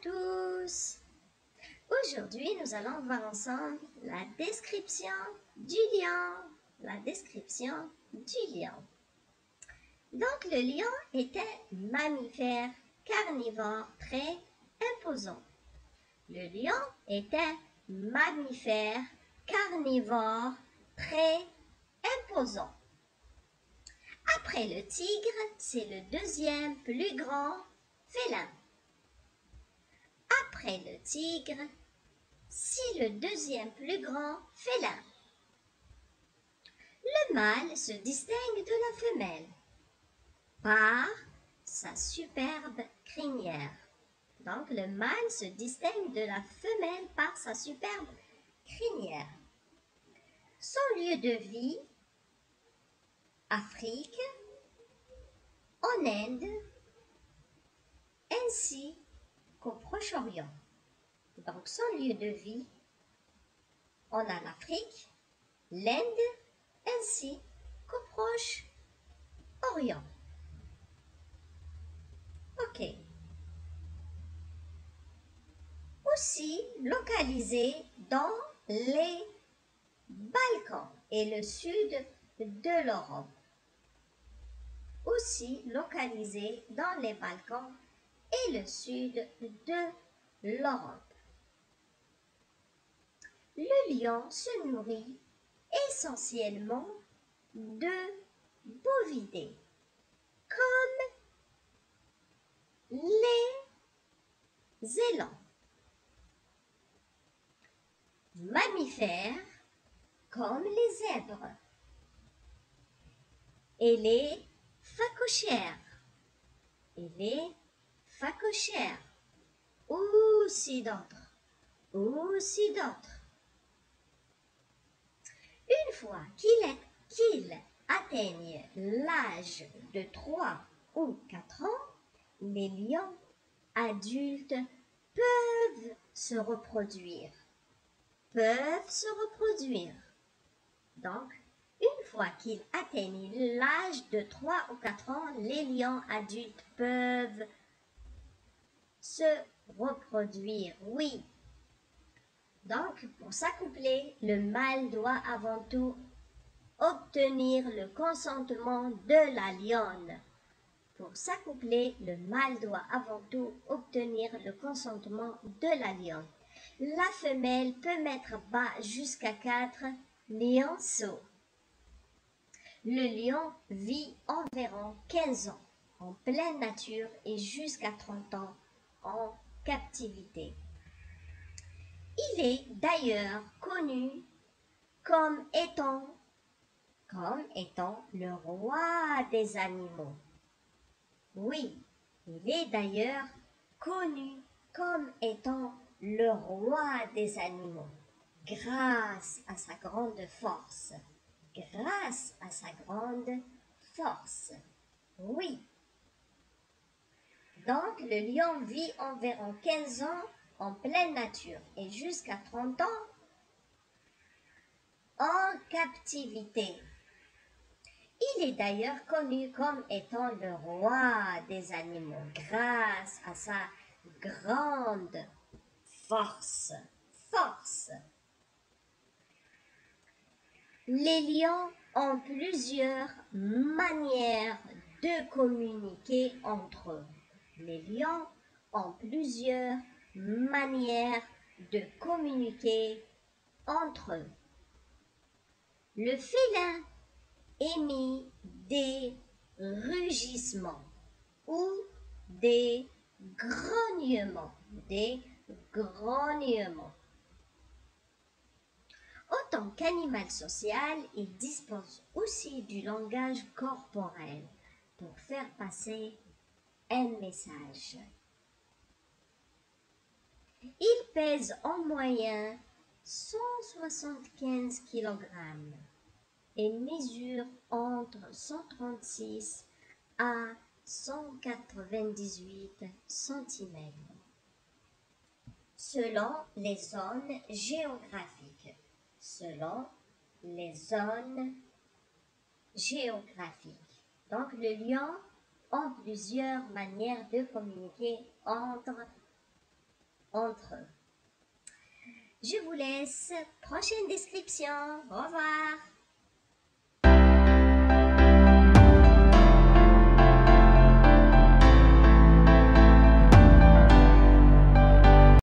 tous! Aujourd'hui, nous allons voir ensemble la description du lion. La description du lion. Donc, le lion est un mammifère carnivore très imposant. Le lion est un mammifère carnivore très imposant. Après le tigre, c'est le deuxième plus grand félin. Après le tigre, c'est le deuxième plus grand félin. Le mâle se distingue de la femelle par sa superbe crinière. Donc le mâle se distingue de la femelle par sa superbe crinière. Son lieu de vie, Afrique, en Inde, ainsi qu'au Proche-Orient. Donc son lieu de vie, on a l'Afrique, l'Inde, ainsi qu'au Proche-Orient. Ok. Aussi localisé dans les Balkans et le sud de l'Europe. Aussi localisé dans les Balkans et le sud de l'Europe. Le lion se nourrit essentiellement de bovidés, comme les élans, mammifères comme les zèbres et les phacochères. Aussi d'autres. Une fois qu'ils atteignent l'âge de 3 ou 4 ans, les lions adultes peuvent se reproduire. Donc, une fois qu'ils atteignent l'âge de 3 ou 4 ans, les lions adultes peuvent se reproduire. Oui. Donc, pour s'accoupler, le mâle doit avant tout obtenir le consentement de la lionne. Pour s'accoupler, le mâle doit avant tout obtenir le consentement de la lionne. La femelle peut mettre bas jusqu'à 4 lionceaux. Le lion vit environ 15 ans en pleine nature et jusqu'à 30 ans en captivité. Il est d'ailleurs connu comme étant le roi des animaux. Oui, il est d'ailleurs connu comme étant le roi des animaux, grâce à sa grande force. Oui. Donc, le lion vit environ 15 ans en pleine nature et jusqu'à 30 ans en captivité. Il est d'ailleurs connu comme étant le roi des animaux grâce à sa grande force. Les lions ont plusieurs manières de communiquer entre eux. Les lions ont plusieurs manières de communiquer entre eux. Le félin émet des rugissements ou des grognements. En tant qu'animal social, il dispose aussi du langage corporel pour faire passer un message. Il pèse en moyenne 175 kg et mesure entre 136 à 198 cm. Selon les zones géographiques. Donc le lion a plusieurs manières de communiquer entre entre eux. Je vous laisse. Prochaine description. Au revoir.